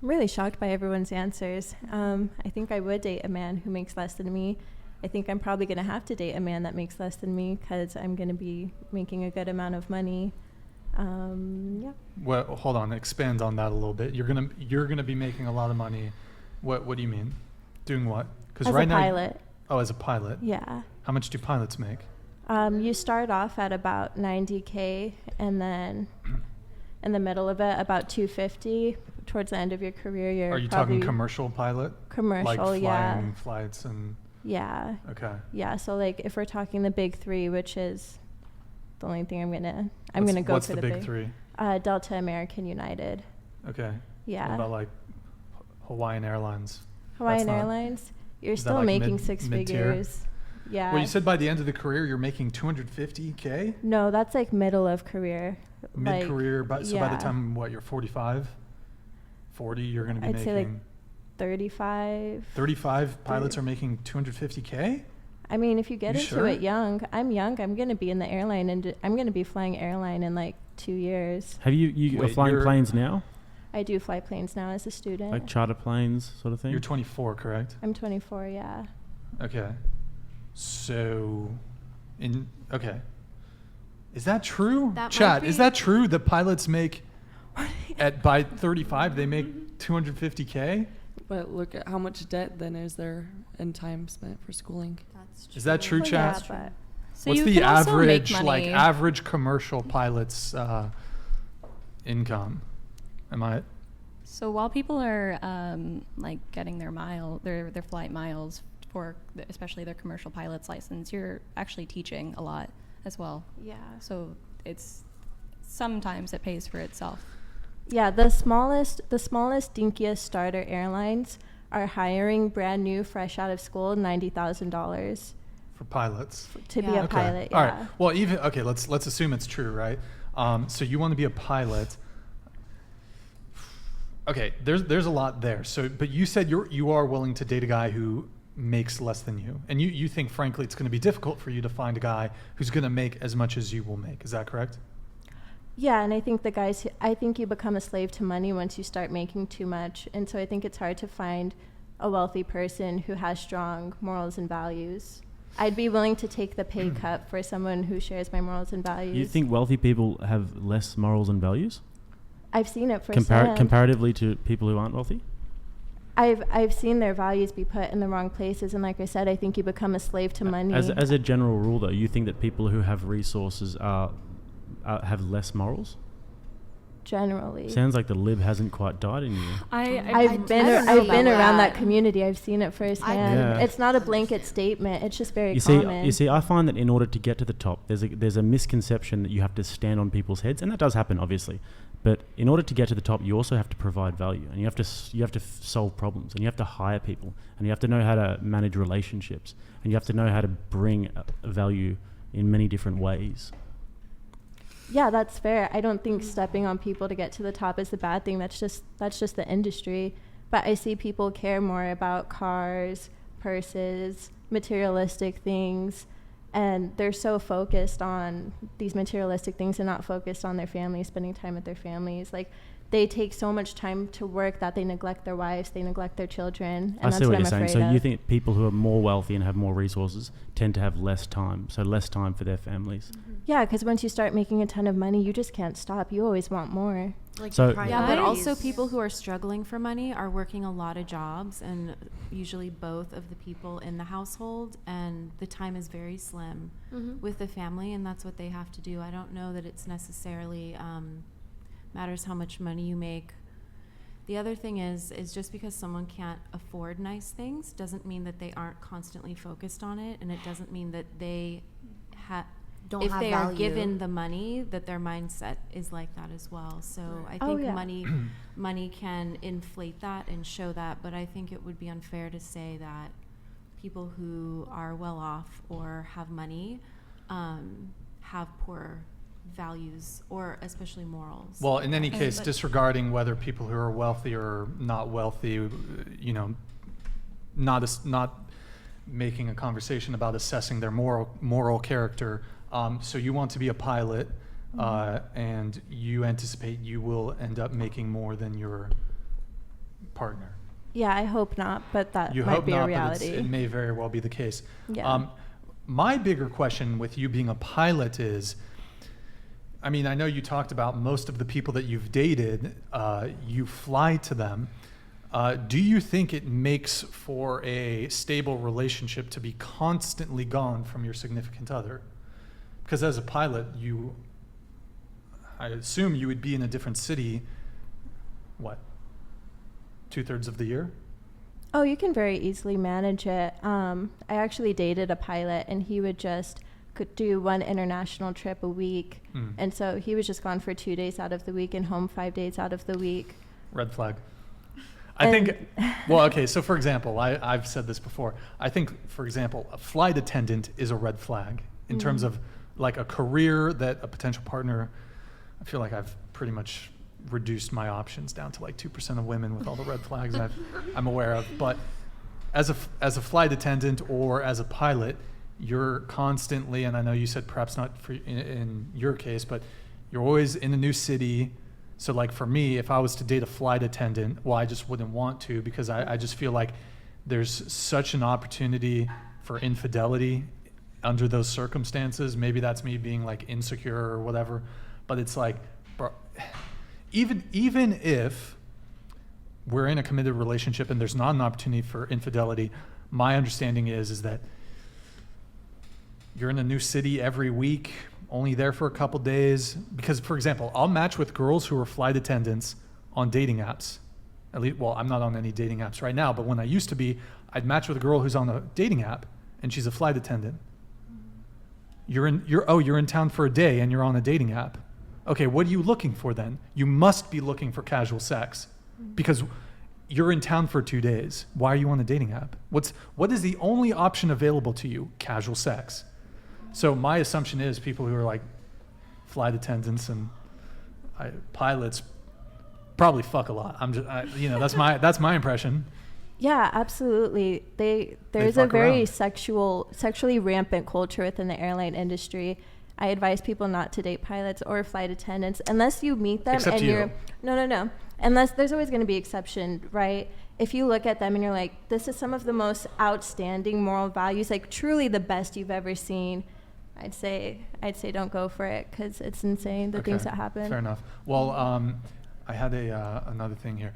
I'm really shocked by everyone's answers. I think I would date a man who makes less than me. I think I'm probably going to have to date a man that makes less than me because I'm going to be making a good amount of money. Yeah. Well, hold on. Expand on that a little bit. You're gonna be making a lot of money. What do you mean? Doing what? Because As right a now. pilot. As a pilot. Yeah. How much do pilots make? You start off at about 90K, and then in the middle of it, about 250. Towards the end of your career, you're Are you probably talking commercial pilot? commercial, Like flying yeah. flights and. Yeah. Okay. Yeah. So like, if we're talking the big three, which is the only thing I'm gonna go what's for the big three? Delta, American, United. Okay. Yeah. What about like Hawaiian Airlines? Hawaiian That's not- Airlines, you're is that still like making mid- six mid-tier? figures. Yeah. Well, you said by the end of the career you're making 250K No, that's like middle of career. mid-career. By the yeah. time you're 45, 40, you're going to be I'd making. say like 35. 35 pilots are making 250K. I mean, if you get You into sure? it young, I'm young. I'm going to be in the airline, and I'm going to be flying airline in like 2 years. Have you are Wait, flying you're- planes now? I do fly planes now as a student. Like charter planes sort of thing? You're 24, correct? I'm 24, yeah. Okay. So, okay. Is that true? That might Chat, is be- that true that pilots make by 35 they make 250K? But look at how much debt then is there and time spent for schooling. That's Is that true, Well, chat? yeah, but So What's you the can also make average money. average commercial pilot's income? Am I So while people are like getting their flight miles for especially their commercial pilot's license, you're actually teaching a lot as well. yeah. So it's sometimes it pays for itself. Yeah, the smallest, dinkiest starter airlines are hiring brand new, fresh out of school, $90,000 for pilots? to be Yeah. a Okay. pilot. All Yeah. right. Well, let's assume it's true, right? So you want to be a pilot. Okay, there's a lot there. So, but you said you are willing to date a guy who makes less than you, and you think frankly it's going to be difficult for you to find a guy who's going to make as much as you will make. Is that correct? Yeah, and I think I think you become a slave to money once you start making too much, and so I think it's hard to find a wealthy person who has strong morals and values. I'd be willing to take the pay cut for someone who shares my morals and values. You think wealthy people have less morals and values I've seen it firsthand. comparatively to people who aren't wealthy? I've seen their values be put in the wrong places, and like I said, I think you become a slave to money. As a general rule, though, you think that people who have resources have less morals? Generally. Sounds like the lib hasn't quite died in you. I've been I don't know about around that that. community. I've seen it firsthand. Yeah. It's not a blanket statement. It's just very You common. see, I find that in order to get to the top, there's a misconception that you have to stand on people's heads, and that does happen, obviously. But in order to get to the top, you also have to provide value, and you have to solve problems, and you have to hire people, and you have to know how to manage relationships, and you have to know how to bring value in many different ways. Yeah, that's fair. I don't think stepping on people to get to the top is a bad thing. That's just the industry. But I see people care more about cars, purses, materialistic things, and they're so focused on these materialistic things and not focused on their families, spending time with their families. Like, they take so much time to work that they neglect their wives, they neglect their children, and I that's see what what you're I'm saying. afraid So of. you think people who are more wealthy and have more resources tend to have less time, so less time for their families. Yeah, because once you start making a ton of money, you just can't stop. You always want more. Like So- Yeah, but also priorities. people who are struggling for money are working a lot of jobs, and usually both of the people in the household, and the time is very slim with the family, and that's what they have to do. I don't know that it's necessarily matters how much money you make. The other thing is just because someone can't afford nice things doesn't mean that they aren't constantly focused on it, and it doesn't mean that they Don't if have they are value. given the money, that their mindset is like that as well. So I Oh, think yeah. money can inflate that and show that, but I think it would be unfair to say that people who are well off or have money have poor values or especially morals. Well, in any case, but- disregarding whether people who are wealthy or not wealthy, not making a conversation about assessing their moral character. So you want to be a pilot, and you anticipate you will end up making more than your partner. Yeah, I hope not, but that You might hope be not, a but reality. it may very well be the case. Yeah. My bigger question with you being a pilot is, I mean, I know you talked about most of the people that you've dated, you fly to them. Do you think it makes for a stable relationship to be constantly gone from your significant other? Because as a pilot, I assume you would be in a different city, what, 2/3 of the year? Oh, you can very easily manage it. I actually dated a pilot, and he would just could do one international trip a week. And so he was just gone for 2 days out of the week and home 5 days out of the week. Red flag. I think, well, okay, so for example, I've said this before. I think, for example, a flight attendant is a red flag in terms of like a career that a potential partner, I feel like I've pretty much reduced my options down to like 2% of women with all the red flags I'm aware of. But as a flight attendant or as a pilot, you're constantly, and I know you said perhaps not in your case, but you're always in a new city. So like for me, if I was to date a flight attendant, well, I just wouldn't want to, because I just feel like there's such an opportunity for infidelity under those circumstances. Maybe that's me being like insecure or whatever, but it's like, bro, even if we're in a committed relationship and there's not an opportunity for infidelity, my understanding is that you're in a new city every week, only there for a couple days. Because, for example, I'll match with girls who are flight attendants on dating apps. At least, well, I'm not on any dating apps right now, but when I used to be, I'd match with a girl who's on a dating app, and she's a flight attendant. You're in town for a day, and you're on a dating app. Okay, what are you looking for then? You must be looking for casual sex, because you're in town for 2 days. Why are you on a dating app? What is the only option available to you? Casual sex. So my assumption is people who are like flight attendants and pilots probably fuck a lot. That's my impression. Yeah, absolutely. There's a fuck very around. sexually rampant culture within the airline industry. I advise people not to date pilots or flight attendants unless you meet them Except and you. you're no. Unless there's always going to be exception, right? If you look at them and you're like, this is some of the most outstanding moral values, like truly the best you've ever seen, I'd say don't go for it, because it's insane the things that happen. Fair enough. Well, I had another thing here.